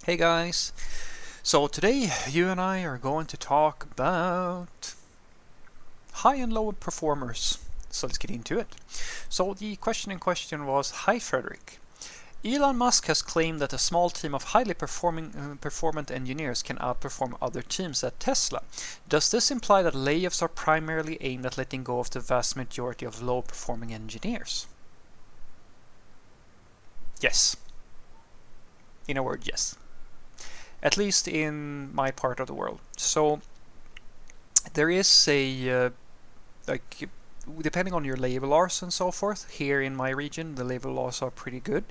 Hey guys, so today you and I are going to talk about high and low performers. So let's get into it. So the question in question was, hi Frederick. Elon Musk has claimed that a small team of highly performant engineers can outperform other teams at Tesla. Does this imply that layoffs are primarily aimed at letting go of the vast majority of low-performing engineers? Yes. In a word, yes. At least in my part of the world. So there is like depending on your labor laws and so forth. Here in my region, the labor laws are pretty good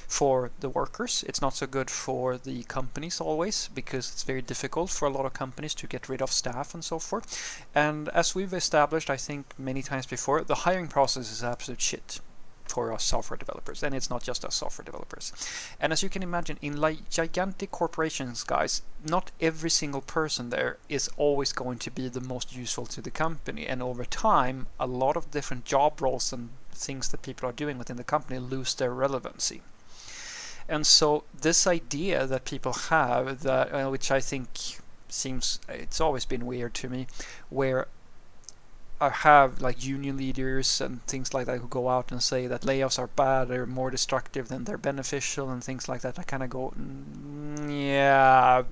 for the workers. It's not so good for the companies always, because it's very difficult for a lot of companies to get rid of staff and so forth. And as we've established, I think many times before, the hiring process is absolute shit for us software developers, and it's not just us software developers. And as you can imagine, in like gigantic corporations, guys, not every single person there is always going to be the most useful to the company, and over time a lot of different job roles and things that people are doing within the company lose their relevancy. And so this idea that people have, that which I think seems, it's always been weird to me, where have like union leaders and things like that who go out and say that layoffs are bad, they're more destructive than they're beneficial and things like that. I kind of go, yeah,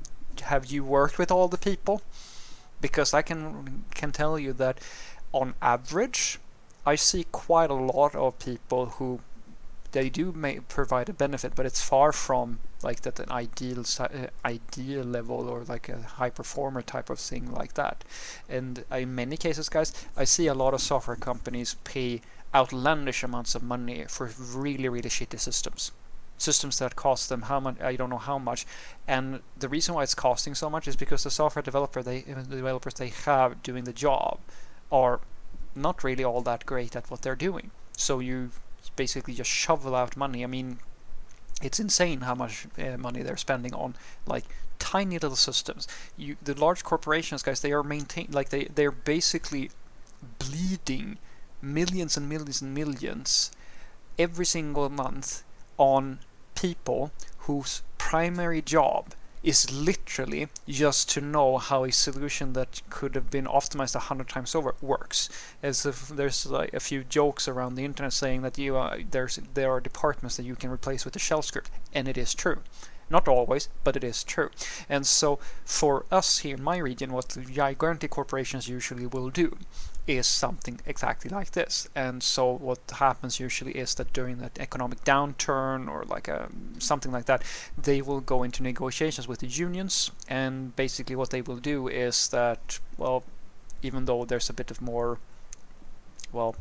have you worked with all the people? Because I can tell you that on average, I see quite a lot of people who they do provide a benefit, but it's far from like that an ideal level or like a high performer type of thing like that. And in many cases, guys, I see a lot of software companies pay outlandish amounts of money for really shitty systems that cost them how much, I don't know how much. And the reason why it's costing so much is because the developers they have doing the job are not really all that great at what they're doing. So you basically just shovel out money. I mean, it's insane how much money they're spending on like tiny little systems. The large corporations, guys, they are maintained like they're basically bleeding millions and millions and millions every single month on people whose primary job is literally just to know how a solution that could have been optimized 100 times over works. As if there's like a few jokes around the internet saying that there are departments that you can replace with a shell script, and it is true. Not always, but it is true. And so for us here in my region, what the gigantic corporations usually will do is something exactly like this. And so what happens usually is that during that economic downturn or like something like that, they will go into negotiations with the unions, and basically what they will do is that, well, even though there's a bit of more, well,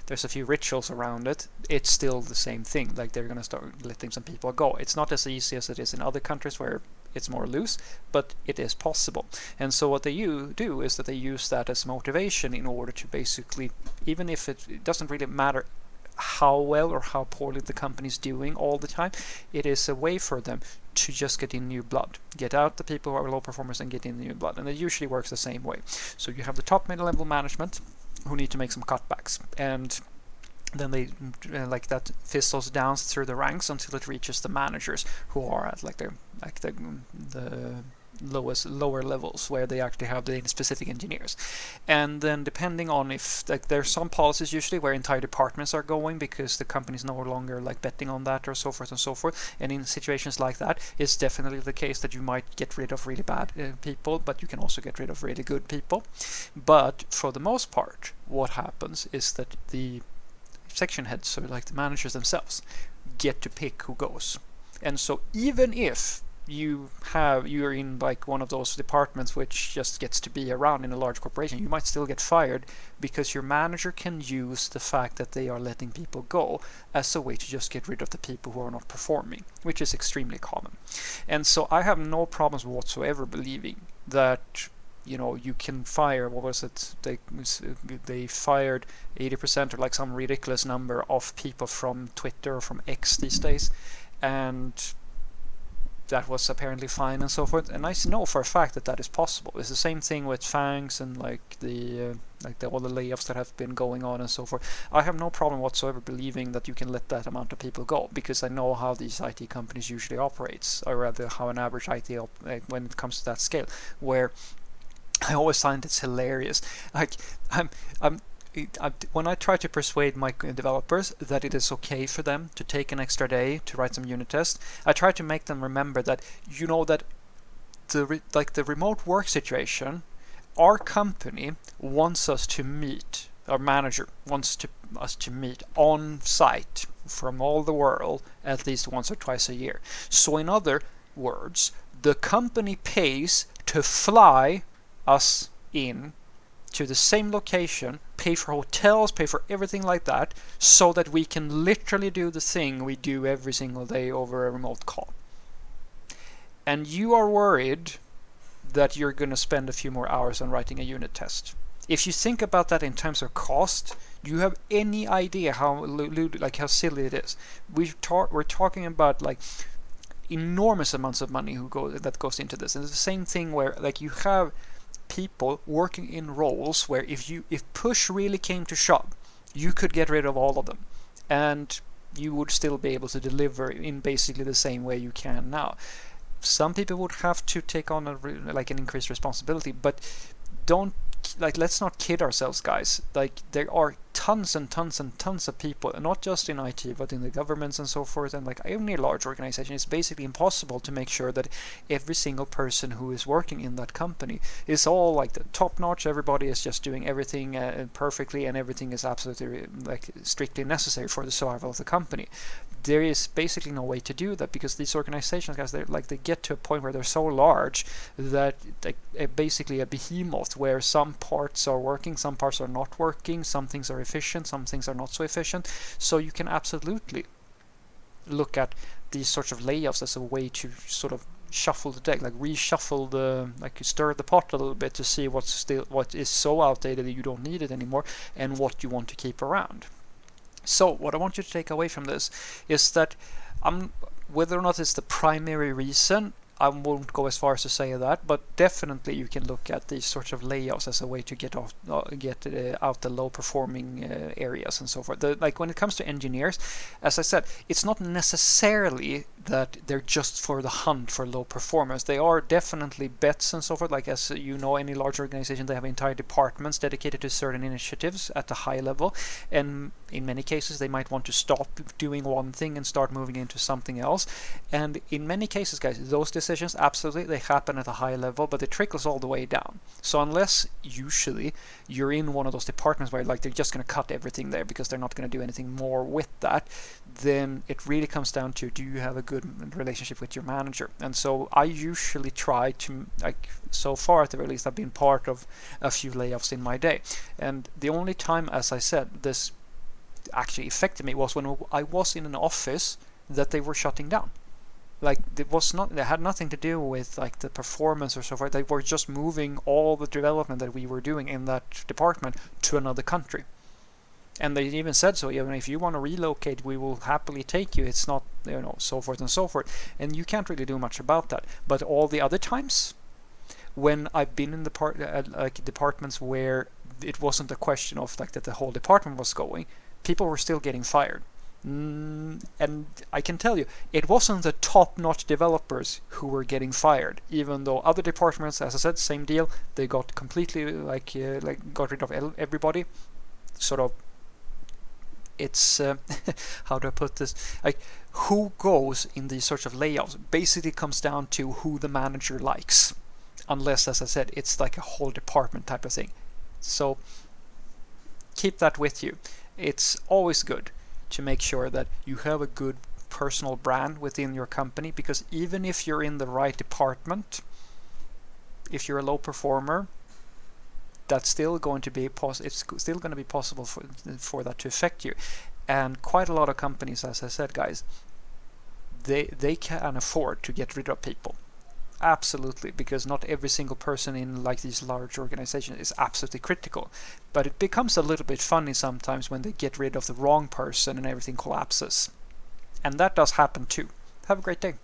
there's a few rituals around it, it's still the same thing. Like they're going to start letting some people go. It's not as easy as it is in other countries where it's more loose, but it is possible. And so what they do is that they use that as motivation in order to basically, even if it doesn't really matter how well or how poorly the company's doing all the time, it is a way for them to just get in new blood, get out the people who are low performers and get in new blood. And it usually works the same way. So you have the top middle level management who need to make some cutbacks, and then they like that fizzles down through the ranks until it reaches the managers, who are at the lower levels where they actually have the specific engineers. And then depending on if like there's some policies usually where entire departments are going because the company's no longer like betting on that or so forth and so forth. And in situations like that, it's definitely the case that you might get rid of really bad people, but you can also get rid of really good people. But for the most part, what happens is that the section heads, so like the managers themselves, get to pick who goes. And so even if you're in like one of those departments which just gets to be around in a large corporation, you might still get fired because your manager can use the fact that they are letting people go as a way to just get rid of the people who are not performing, which is extremely common. And so I have no problems whatsoever believing that you can fire, what was it, they fired 80% or like some ridiculous number of people from Twitter or from X these days. And that was apparently fine and so forth. And I know for a fact that that is possible. It's the same thing with Fangs and all the layoffs that have been going on and so forth. I have no problem whatsoever believing that you can let that amount of people go, because I know how these IT companies usually operates, or rather how an average IT when it comes to that scale, where I always find it's hilarious. Like I'm when I try to persuade my developers that it is okay for them to take an extra day to write some unit tests, I try to make them remember that that the remote work situation, our company wants us to meet. Our manager wants us to meet on site from all the world at least once or twice a year. So in other words, the company pays to fly us in to the same location, pay for hotels, pay for everything like that, so that we can literally do the thing we do every single day over a remote call. And you are worried that you're going to spend a few more hours on writing a unit test. If you think about that in terms of cost, do you have any idea how silly it is? We're talking about enormous amounts of money that goes into this. And it's the same thing where you have people working in roles where if push really came to shove, you could get rid of all of them, and you would still be able to deliver in basically the same way you can now. Some people would have to take on an increased responsibility, but let's not kid ourselves, guys. There are tons and tons and tons of people, not just in IT but in the governments and so forth, and any large organization. It's basically impossible to make sure that every single person who is working in that company is all the top notch. Everybody is just doing everything perfectly, and everything is absolutely strictly necessary for the survival of the company. There is basically no way to do that, because these organizations, guys, they get to a point where they're so large that basically a behemoth, where some parts are working, some parts are not working, some things are efficient, some things are not so efficient. So you can absolutely look at these sorts of layoffs as a way to sort of shuffle the deck, reshuffle stir the pot a little bit to see what is so outdated that you don't need it anymore, and what you want to keep around. So what I want you to take away from this is that whether or not it's the primary reason, I won't go as far as to say that, but definitely you can look at these sorts of layoffs as a way to get out the low-performing areas and so forth. When it comes to engineers, as I said, it's not necessarily that they're just for the hunt for low performers. They are definitely bets and so forth. As you know, any large organization, they have entire departments dedicated to certain initiatives at the high level, and in many cases they might want to stop doing one thing and start moving into something else. And in many cases, guys, those decisions, absolutely, they happen at a high level, but it trickles all the way down. So unless usually you're in one of those departments where they're just going to cut everything there because they're not going to do anything more with that, then it really comes down to, do you have a good relationship with your manager? And so I usually try to, so far at the very least, I've been part of a few layoffs in my day. And the only time, as I said, this actually affected me was when I was in an office that they were shutting down. They had nothing to do with the performance or so forth. They were just moving all the development that we were doing in that department to another country. And they even said, so even if you want to relocate, we will happily take you. It's not, so forth and so forth. And you can't really do much about that. But all the other times when I've been in departments where it wasn't a question of that the whole department was going, people were still getting fired. And I can tell you, it wasn't the top-notch developers who were getting fired, even though other departments, as I said, same deal. They got completely got rid of everybody. Sort of, it's how do I put this? Who goes in these sorts of layoffs basically comes down to who the manager likes, unless, as I said, it's a whole department type of thing. So keep that with you. It's always good to make sure that you have a good personal brand within your company, because even if you're in the right department, if you're a low performer, that's still going to be it's still going to be possible for that to affect you. And quite a lot of companies, as I said, guys, they can afford to get rid of people. Absolutely, because not every single person in these large organizations is absolutely critical. But it becomes a little bit funny sometimes when they get rid of the wrong person and everything collapses. And that does happen too. Have a great day.